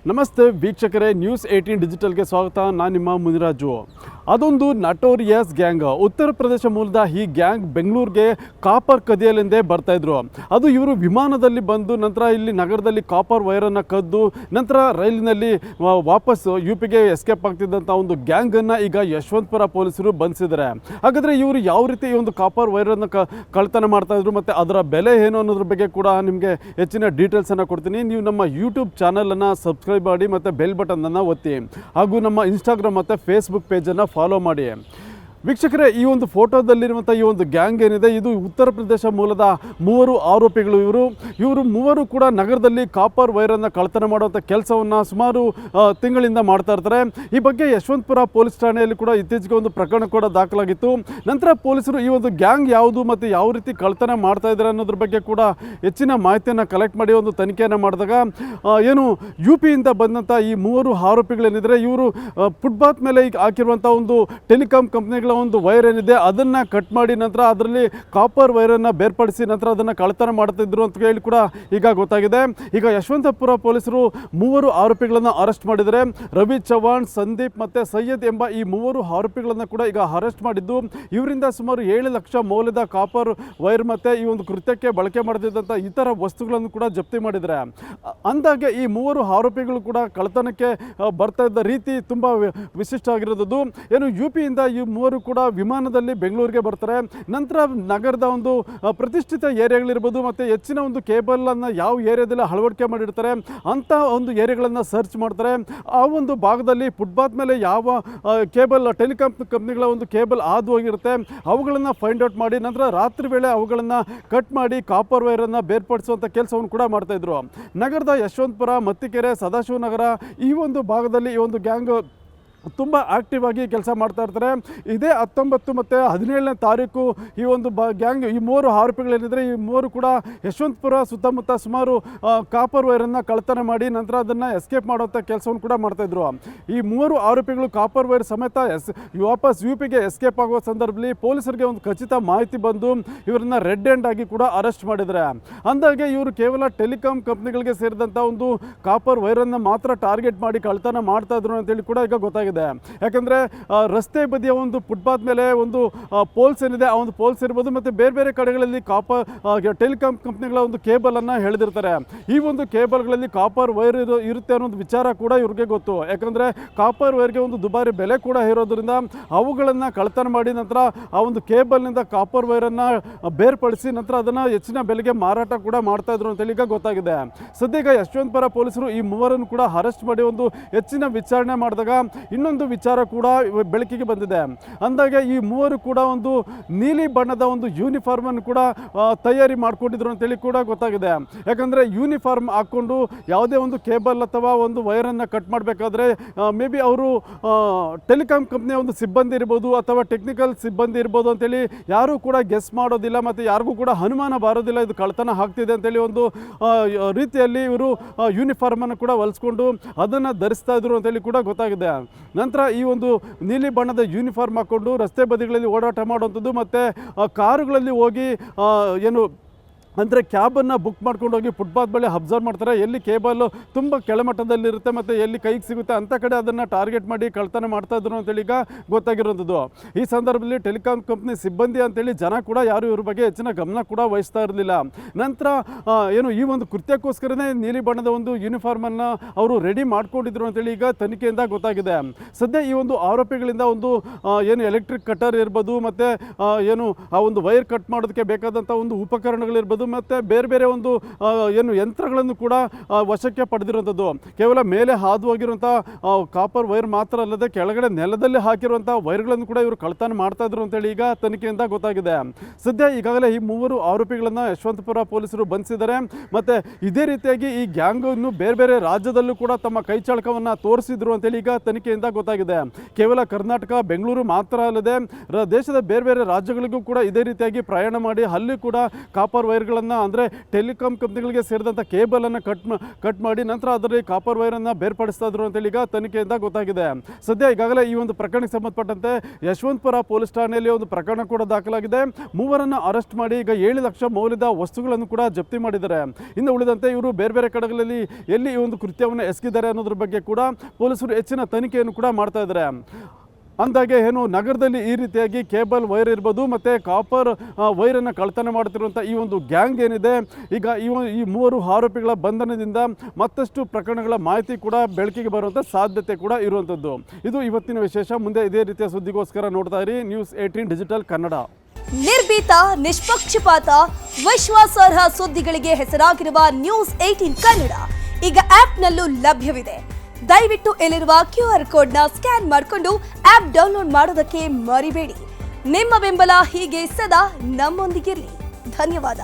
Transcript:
ನಮಸ್ತೆ ವೀಕ್ಷಕರೇ, ನ್ಯೂಸ್ 18 ಡಿಜಿಟಲ್ಗೆ ಸ್ವಾಗತ. ನಾನು ನಿಮ್ಮ ಮುನಿರಾಜು. ಅದೊಂದು ನಟೋರಿಯಸ್ ಗ್ಯಾಂಗ್. ಉತ್ತರ ಪ್ರದೇಶ ಮೂಲದ ಈ ಗ್ಯಾಂಗ್ ಬೆಂಗಳೂರಿಗೆ ಕಾಪರ್ ಕದಿಯಲೆಂದೇ ಬರ್ತಾಯಿದ್ರು. ಅದು ಇವರು ವಿಮಾನದಲ್ಲಿ ಬಂದು ನಂತರ ಇಲ್ಲಿ ನಗರದಲ್ಲಿ ಕಾಪರ್ ವೈರನ್ನು ಕದ್ದು ನಂತರ ರೈಲಿನಲ್ಲಿ ವಾಪಸ್ UPಗೆ ಎಸ್ಕೇಪ್ ಆಗ್ತಿದ್ದಂಥ ಒಂದು ಗ್ಯಾಂಗನ್ನು ಈಗ ಯಶವಂತಪುರ ಪೊಲೀಸರು ಬಂಧಿಸಿದ್ದಾರೆ. ಹಾಗಾದರೆ ಇವರು ಯಾವ ರೀತಿ ಈ ಒಂದು ಕಾಪರ್ ವೈರನ್ನು ಕಳ್ತನ ಮಾಡ್ತಾಯಿದ್ರು ಮತ್ತು ಅದರ ಬೆಲೆ ಏನು ಅನ್ನೋದ್ರ ಬಗ್ಗೆ ಕೂಡ ನಿಮಗೆ ಹೆಚ್ಚಿನ ಡೀಟೇಲ್ಸನ್ನು ಕೊಡ್ತೀನಿ. ನೀವು ನಮ್ಮ ಯೂಟ್ಯೂಬ್ ಚಾನಲನ್ನು ಸಬ್ಸ್ಕ್ರೈಬ್ ಮಾಡಿ ಮತ್ತು ಬೆಲ್ ಬಟನನ್ನು ಒತ್ತಿ, ಹಾಗೂ ನಮ್ಮ ಇನ್ಸ್ಟಾಗ್ರಾಮ್ ಮತ್ತು ಫೇಸ್ಬುಕ್ ಪೇಜನ್ನು ಫಾಲೋ ಮಾಡಿ. ವೀಕ್ಷಕರೇ, ಈ ಒಂದು ಫೋಟೋದಲ್ಲಿರುವಂಥ ಈ ಒಂದು ಗ್ಯಾಂಗ್ ಏನಿದೆ, ಇದು ಉತ್ತರ ಪ್ರದೇಶ ಮೂಲದ 3 ಆರೋಪಿಗಳು. ಇವರು ಮೂವರು ಕೂಡ ನಗರದಲ್ಲಿ ಕಾಪರ್ ವೈರನ್ನು ಕಳ್ತನ ಮಾಡುವಂಥ ಕೆಲಸವನ್ನು ಸುಮಾರು ತಿಂಗಳಿಂದ ಮಾಡ್ತಾ ಇರ್ತಾರೆ. ಈ ಬಗ್ಗೆ ಯಶವಂತಪುರ ಪೊಲೀಸ್ ಠಾಣೆಯಲ್ಲಿ ಕೂಡ ಇತ್ತೀಚೆಗೆ ಒಂದು ಪ್ರಕರಣ ಕೂಡ ದಾಖಲಾಗಿತ್ತು. ನಂತರ ಪೊಲೀಸರು ಈ ಒಂದು ಗ್ಯಾಂಗ್ ಯಾವುದು ಮತ್ತು ಯಾವ ರೀತಿ ಕಳ್ತನ ಮಾಡ್ತಾ ಇದ್ದಾರೆ ಅನ್ನೋದ್ರ ಬಗ್ಗೆ ಕೂಡ ಹೆಚ್ಚಿನ ಮಾಹಿತಿಯನ್ನು ಕಲೆಕ್ಟ್ ಮಾಡಿ ಒಂದು ತನಿಖೆಯನ್ನು ಮಾಡಿದಾಗ ಏನು UPಯಿಂದ ಬಂದಂಥ ಈ 3 ಆರೋಪಿಗಳೇನಿದ್ದಾರೆ, ಇವರು ಫುಟ್ಪಾತ್ ಮೇಲೆ ಈಗ ಹಾಕಿರುವಂಥ ಒಂದು ಟೆಲಿಕಾಂ ಕಂಪ್ನಿಗಳ ಒಂದು ವೈರ್ ಏನಿದೆ ಅದನ್ನು ಕಟ್ ಮಾಡಿ ನಂತರ ಅದರಲ್ಲಿ ಕಾಪರ್ ವೈರನ್ನು ಬೇರ್ಪಡಿಸಿ ನಂತರ ಅದನ್ನು ಕಳ್ತನ ಮಾಡ್ತಿದ್ರು ಅಂತ ಹೇಳಿ ಕೂಡ ಈಗ ಗೊತ್ತಾಗಿದೆ. ಈಗ ಯಶವಂತಪುರ ಪೊಲೀಸರು 3 ಆರೋಪಿಗಳನ್ನು ಅರೆಸ್ಟ್ ಮಾಡಿದ್ದಾರೆ. ರವಿ ಚವ್ಹಾಣ್, ಸಂದೀಪ್ ಮತ್ತು ಸೈಯದ್ ಎಂಬ ಈ 3 ಆರೋಪಿಗಳನ್ನು ಕೂಡ ಈಗ ಅರೆಸ್ಟ್ ಮಾಡಿದ್ದು, ಇವರಿಂದ ಸುಮಾರು 7 ಲಕ್ಷ ಮೌಲ್ಯದ ಕಾಪರ್ ವೈರ್ ಮತ್ತು ಈ ಒಂದು ಕೃತ್ಯಕ್ಕೆ ಬಳಕೆ ಮಾಡದಿದ್ದಂಥ ಇತರ ವಸ್ತುಗಳನ್ನು ಕೂಡ ಜಪ್ತಿ ಮಾಡಿದ್ದಾರೆ. ಅಂದಾಗೆ ಈ 3 ಆರೋಪಿಗಳು ಕೂಡ ಕಳ್ತನಕ್ಕೆ ಬರ್ತಾ ಇದ್ದ ರೀತಿ ತುಂಬ ವಿಶಿಷ್ಟವಾಗಿರೋದು. ಏನು UPಯಿಂದ ಈ 3 ಕೂಡ ವಿಮಾನದಲ್ಲಿ ಬೆಂಗಳೂರಿಗೆ ಬರ್ತಾರೆ. ನಂತರ ನಗರದ ಒಂದು ಪ್ರತಿಷ್ಠಿತ ಏರಿಯಾಗಳಿರ್ಬೋದು ಮತ್ತು ಹೆಚ್ಚಿನ ಒಂದು ಕೇಬಲನ್ನು ಯಾವ ಏರಿಯಾದಲ್ಲಿ ಅಳವಡಿಕೆ ಮಾಡಿರ್ತಾರೆ ಅಂಥ ಒಂದು ಏರಿಯಾಗಳನ್ನು ಸರ್ಚ್ ಮಾಡ್ತಾರೆ. ಆ ಒಂದು ಭಾಗದಲ್ಲಿ ಫುಟ್ಪಾತ್ ಮೇಲೆ ಯಾವ ಕೇಬಲ್ ಟೆಲಿಕಾಂ ಕಂಪ್ನಿಗಳ ಒಂದು ಕೇಬಲ್ ಹಾದು ಹೋಗಿರುತ್ತೆ ಅವುಗಳನ್ನು ಫೈಂಡ್ ಔಟ್ ಮಾಡಿ ನಂತರ ರಾತ್ರಿ ವೇಳೆ ಅವುಗಳನ್ನು ಕಟ್ ಮಾಡಿ ಕಾಪರ್ ವೈರನ್ನು ಬೇರ್ಪಡಿಸುವಂಥ ಕೆಲಸವನ್ನು ಕೂಡ ಮಾಡ್ತಾಯಿದ್ರು. ನಗರದ ಯಶವಂತಪುರ, ಮತ್ತಿಕೆರೆ, ಸದಾಶಿವನಗರ ಈ ಒಂದು ಭಾಗದಲ್ಲಿ ಈ ಒಂದು ಗ್ಯಾಂಗ್ ತುಂಬ ಆ್ಯಕ್ಟಿವ್ ಆಗಿ ಕೆಲಸ ಮಾಡ್ತಾ ಇರ್ತಾರೆ. ಇದೇ 19 ಮತ್ತು 17ನೇ ತಾರೀಕು ಈ ಒಂದು ಗ್ಯಾಂಗ್ ಈ 3 ಆರೋಪಿಗಳೇನಿದ್ರೆ ಈ 3 ಕೂಡ ಯಶವಂತಪುರ ಸುತ್ತಮುತ್ತ ಸುಮಾರು ಕಾಪರ್ ವೈರನ್ನು ಕಳ್ತನ ಮಾಡಿ ನಂತರ ಅದನ್ನು ಎಸ್ಕೇಪ್ ಮಾಡುವಂಥ ಕೆಲಸವನ್ನು ಕೂಡ ಮಾಡ್ತಾಯಿದ್ರು. ಈ 3 ಆರೋಪಿಗಳು ಕಾಪರ್ ವೈರ್ ಸಮೇತ ವಾಪಸ್ UPಗೆ ಎಸ್ಕೇಪ್ ಆಗುವ ಸಂದರ್ಭದಲ್ಲಿ ಪೊಲೀಸರಿಗೆ ಒಂದು ಖಚಿತ ಮಾಹಿತಿ ಬಂದು ಇವರನ್ನು ರೆಡ್ ಹ್ಯಾಂಡ್ ಆಗಿ ಕೂಡ ಅರೆಸ್ಟ್ ಮಾಡಿದ್ದಾರೆ. ಅಂದಾಗೆ ಇವರು ಕೇವಲ ಟೆಲಿಕಾಂ ಕಂಪ್ನಿಗಳಿಗೆ ಸೇರಿದಂಥ ಒಂದು ಕಾಪರ್ ವೈರನ್ನು ಮಾತ್ರ ಟಾರ್ಗೆಟ್ ಮಾಡಿ ಕಳ್ತನ ಮಾಡ್ತಾ ಇದ್ರು ಅಂತೇಳಿ ಕೂಡ ಈಗ ಗೊತ್ತಾಗಿದೆ. ಯಾಕಂದರೆ ರಸ್ತೆ ಬದಿಯ ಒಂದು ಫುಟ್ಪಾತ್ ಮೇಲೆ ಒಂದು ಪೋಲ್ಸ್ ಏನಿದೆ ಆ ಒಂದು ಪೋಲ್ಸ್ ಇರ್ಬೋದು ಮತ್ತು ಬೇರೆ ಬೇರೆ ಕಡೆಗಳಲ್ಲಿ ಟೆಲಿಕಾಂ ಕಂಪ್ನಿಗಳ ಒಂದು ಕೇಬಲನ್ನು ಎಳೆದಿರ್ತಾರೆ. ಈ ಒಂದು ಕೇಬಲ್ಗಳಲ್ಲಿ ಕಾಪರ್ ವೈರ್ ಇರುತ್ತೆ ಅನ್ನೋದು ವಿಚಾರ ಕೂಡ ಇವ್ರಿಗೆ ಗೊತ್ತು. ಯಾಕಂದರೆ ಕಾಪರ್ ವೈರ್ಗೆ ಒಂದು ದುಬಾರಿ ಬೆಲೆ ಕೂಡ ಇರೋದ್ರಿಂದ ಅವುಗಳನ್ನು ಕಳ್ತನ ಮಾಡಿ ನಂತರ ಆ ಒಂದು ಕೇಬಲ್ನಿಂದ ಕಾಪರ್ ವೈರನ್ನು ಬೇರ್ಪಡಿಸಿ ನಂತರ ಅದನ್ನು ಹೆಚ್ಚಿನ ಬೆಲೆಗೆ ಮಾರಾಟ ಕೂಡ ಮಾಡ್ತಾ ಇದ್ರು ಅಂತೇಳಿ ಈಗ ಗೊತ್ತಾಗಿದೆ. ಸದ್ಯ ಈಗ ಯಶವಂತಪುರ ಪೊಲೀಸರು ಈ 3 ಕೂಡ ಅರೆಸ್ಟ್ ಮಾಡಿ ಒಂದು ಹೆಚ್ಚಿನ ವಿಚಾರಣೆ ಮಾಡಿದಾಗ ಇನ್ನೊಂದು ವಿಚಾರ ಕೂಡ ಬೆಳಕಿಗೆ ಬಂದಿದೆ. ಅಂದಾಗೆ ಈ 3 ಕೂಡ ಒಂದು ನೀಲಿ ಬಣ್ಣದ ಒಂದು ಯೂನಿಫಾರ್ಮನ್ನು ಕೂಡ ತಯಾರಿ ಮಾಡಿಕೊಂಡಿದ್ರು ಅಂತೇಳಿ ಕೂಡ ಗೊತ್ತಾಗಿದೆ. ಯಾಕಂದರೆ ಯೂನಿಫಾರ್ಮ್ ಹಾಕ್ಕೊಂಡು ಯಾವುದೇ ಒಂದು ಕೇಬಲ್ ಅಥವಾ ಒಂದು ವೈರನ್ನು ಕಟ್ ಮಾಡಬೇಕಾದ್ರೆ ಮೇ ಬಿ ಅವರು ಟೆಲಿಕಾಂ ಕಂಪ್ನಿಯ ಒಂದು ಸಿಬ್ಬಂದಿ ಇರ್ಬೋದು ಅಥವಾ ಟೆಕ್ನಿಕಲ್ ಸಿಬ್ಬಂದಿ ಇರ್ಬೋದು ಅಂತೇಳಿ ಯಾರೂ ಕೂಡ ಗೆಸ್ ಮಾಡೋದಿಲ್ಲ ಮತ್ತು ಯಾರಿಗೂ ಕೂಡ ಅನುಮಾನ ಬಾರೋದಿಲ್ಲ ಇದು ಕಳ್ತನ ಆಗ್ತಿದೆ ಅಂತೇಳಿ ಒಂದು ರೀತಿಯಲ್ಲಿ ಇವರು ಯೂನಿಫಾರ್ಮನ್ನು ಕೂಡ ಹೊಲಿಸ್ಕೊಂಡು ಅದನ್ನು ಧರಿಸ್ತಾ ಇದ್ರು ಅಂತೇಳಿ ಕೂಡ ಗೊತ್ತಾಗಿದೆ. ನಂತರ ಈ ಒಂದು ನೀಲಿ ಬಣ್ಣದ ಯೂನಿಫಾರ್ಮ್ ಹಾಕ್ಕೊಂಡು ರಸ್ತೆ ಬದಿಗಳಲ್ಲಿ ಓಡಾಟ ಮಾಡುವಂಥದ್ದು ಮತ್ತು ಕಾರುಗಳಲ್ಲಿ ಹೋಗಿ ಏನು ಅಂದರೆ ಕ್ಯಾಬನ್ನು ಬುಕ್ ಮಾಡ್ಕೊಂಡು ಹೋಗಿ ಫುಟ್ಪಾತ್ ಬಳಿ ಅಬ್ಸರ್ವ್ ಮಾಡ್ತಾರೆ. ಎಲ್ಲಿ ಕೇಬಲ್ಲು ತುಂಬ ಕೆಳಮಟ್ಟದಲ್ಲಿರುತ್ತೆ ಮತ್ತು ಎಲ್ಲಿ ಕೈಗೆ ಸಿಗುತ್ತೆ ಅಂಥ ಕಡೆ ಅದನ್ನು ಟಾರ್ಗೆಟ್ ಮಾಡಿ ಕಳ್ತನ ಮಾಡ್ತಾಯಿದ್ರು ಅಂತೇಳಿ ಈಗ ಗೊತ್ತಾಗಿರೋಂಥದ್ದು. ಈ ಸಂದರ್ಭದಲ್ಲಿ ಟೆಲಿಕಾಂ ಕಂಪ್ನಿ ಸಿಬ್ಬಂದಿ ಅಂತೇಳಿ ಜನ ಕೂಡ ಯಾರು ಇವ್ರ ಬಗ್ಗೆ ಹೆಚ್ಚಿನ ಗಮನ ಕೂಡ ವಹಿಸ್ತಾ ಇರಲಿಲ್ಲ. ನಂತರ ಏನು ಈ ಒಂದು ಕೃತ್ಯಕ್ಕೋಸ್ಕರನೇ ನೀಲಿ ಬಣ್ಣದ ಒಂದು ಯೂನಿಫಾರ್ಮನ್ನು ಅವರು ರೆಡಿ ಮಾಡ್ಕೊಂಡಿದ್ರು ಅಂತೇಳಿ ಈಗ ತನಿಖೆಯಿಂದ ಗೊತ್ತಾಗಿದೆ. ಸದ್ಯ ಈ ಒಂದು ಆರೋಪಿಗಳಿಂದ ಒಂದು ಏನು ಎಲೆಕ್ಟ್ರಿಕ್ ಕಟರ್ ಇರ್ಬೋದು ಮತ್ತು ಏನು ಆ ಒಂದು ವೈರ್ ಕಟ್ ಮಾಡೋದಕ್ಕೆ ಬೇಕಾದಂಥ ಒಂದು ಉಪಕರಣಗಳಿರ್ಬೋದು ಮತ್ತು ಬೇರೆ ಬೇರೆ ಒಂದು ಏನು ಯಂತ್ರಗಳನ್ನು ಕೂಡ ವಶಕ್ಕೆ ಪಡೆದಿರುವಂಥದ್ದು. ಕೇವಲ ಮೇಲೆ ಹಾದು ಹೋಗಿರುವಂಥ ಕಾಪರ್ ವೈರ್ ಮಾತ್ರ ಅಲ್ಲದೆ ಕೆಳಗಡೆ ನೆಲದಲ್ಲಿ ಹಾಕಿರುವಂಥ ವೈರ್ಗಳನ್ನು ಕೂಡ ಇವರು ಕಳ್ತನ ಮಾಡ್ತಾ ಇದ್ರು ಅಂತೇಳಿ ಈಗ ತನಿಖೆಯಿಂದ ಗೊತ್ತಾಗಿದೆ. ಸದ್ಯ ಈಗಾಗಲೇ ಈ 3 ಆರೋಪಿಗಳನ್ನು ಯಶವಂತಪುರ ಪೊಲೀಸರು ಬಂಧಿಸಿದ್ದಾರೆ. ಮತ್ತು ಇದೇ ರೀತಿಯಾಗಿ ಈ ಗ್ಯಾಂಗನ್ನು ಬೇರೆ ಬೇರೆ ರಾಜ್ಯದಲ್ಲೂ ಕೂಡ ತಮ್ಮ ಕೈಚಳಕವನ್ನು ತೋರಿಸಿದ್ರು ಅಂತೇಳಿ ಈಗ ತನಿಖೆಯಿಂದ ಗೊತ್ತಾಗಿದೆ. ಕೇವಲ ಕರ್ನಾಟಕ, ಬೆಂಗಳೂರು ಮಾತ್ರ ಅಲ್ಲದೆ ದೇಶದ ಬೇರೆ ಬೇರೆ ರಾಜ್ಯಗಳಿಗೂ ಕೂಡ ಇದೇ ರೀತಿಯಾಗಿ ಪ್ರಯಾಣ ಮಾಡಿ ಅಲ್ಲಿ ಕೂಡ ಕಾಪರ್ ವೈರ್ಗಳು ವೈರ್ಗಳನ್ನು ಅಂದರೆ ಟೆಲಿಕಾಂ ಕಂಪ್ನಿಗಳಿಗೆ ಸೇರಿದಂಥ ಕೇಬಲನ್ನು ಕಟ್ ಮಾಡಿ ನಂತರ ಅದರಲ್ಲಿ ಕಾಪರ್ ವೈರನ್ನು ಬೇರ್ಪಡಿಸ್ತಾ ಇದ್ರು ಅಂತೇಳಿ ಈಗ ತನಿಖೆಯಿಂದ ಗೊತ್ತಾಗಿದೆ. ಸದ್ಯ ಈಗಾಗಲೇ ಈ ಒಂದು ಪ್ರಕರಣಕ್ಕೆ ಸಂಬಂಧಪಟ್ಟಂತೆ ಯಶವಂತಪುರ ಪೊಲೀಸ್ ಠಾಣೆಯಲ್ಲಿ ಒಂದು ಪ್ರಕರಣ ಕೂಡ ದಾಖಲಾಗಿದೆ. ಮೂವರನ್ನು ಅರೆಸ್ಟ್ ಮಾಡಿ ಈಗ 7 ಲಕ್ಷ ಮೌಲ್ಯದ ವಸ್ತುಗಳನ್ನು ಕೂಡ ಜಪ್ತಿ ಮಾಡಿದ್ದಾರೆ. ಇನ್ನು ಉಳಿದಂತೆ ಇವರು ಬೇರೆ ಬೇರೆ ಕಡೆಗಳಲ್ಲಿ ಎಲ್ಲಿ ಈ ಒಂದು ಕೃತ್ಯವನ್ನು ಎಸಗಿದ್ದಾರೆ ಅನ್ನೋದ್ರ ಬಗ್ಗೆ ಕೂಡ ಪೊಲೀಸರು ಹೆಚ್ಚಿನ ತನಿಖೆಯನ್ನು ಕೂಡ ಮಾಡ್ತಾ ಇದ್ದಾರೆ. ಅಂದಾಗೆ ಏನು ನಗರದಲ್ಲಿ ಈ ರೀತಿಯಾಗಿ ಕೇಬಲ್ ವೈರ್ ಇರ್ಬೋದು ಮತ್ತು ಕಾಪರ್ ವೈರನ್ನು ಕಳ್ತನ ಮಾಡ್ತಿರುವಂಥ ಈ ಒಂದು ಗ್ಯಾಂಗ್ ಏನಿದೆ, ಈಗ ಈ 3 ಆರೋಪಿಗಳ ಬಂಧನದಿಂದ ಮತ್ತಷ್ಟು ಪ್ರಕರಣಗಳ ಮಾಹಿತಿ ಕೂಡ ಬೆಳಕಿಗೆ ಬರುವಂಥ ಸಾಧ್ಯತೆ ಕೂಡ ಇರುವಂಥದ್ದು. ಇದು ಇವತ್ತಿನ ವಿಶೇಷ. ಮುಂದೆ ಇದೇ ರೀತಿಯ ಸುದ್ದಿಗೋಸ್ಕರ ನೋಡ್ತಾ ಇರಿ ನ್ಯೂಸ್ 18 ಡಿಜಿಟಲ್ ಕನ್ನಡ. ನಿರ್ಭೀತ, ನಿಷ್ಪಕ್ಷಪಾತ, ವಿಶ್ವಾಸಾರ್ಹ ಸುದ್ದಿಗಳಿಗೆ ಹೆಸರಾಗಿರುವ ನ್ಯೂಸ್ 18 ಕನ್ನಡ ಈಗ ಆಪ್ನಲ್ಲೂ ಲಭ್ಯವಿದೆ. ದಯವಿಟ್ಟು ಇಲ್ಲಿರುವ QR ಕೋಡ್ನ ಸ್ಕ್ಯಾನ್ ಮಾಡಿಕೊಂಡು ಆಪ್ ಡೌನ್ಲೋಡ್ ಮಾಡೋದಕ್ಕೆ ಮರಿಬೇಡಿ. ನಿಮ್ಮ ಬೆಂಬಲ ಹೀಗೆ ಸದಾ ನಮ್ಮೊಂದಿಗಿರಲಿ. ಧನ್ಯವಾದ.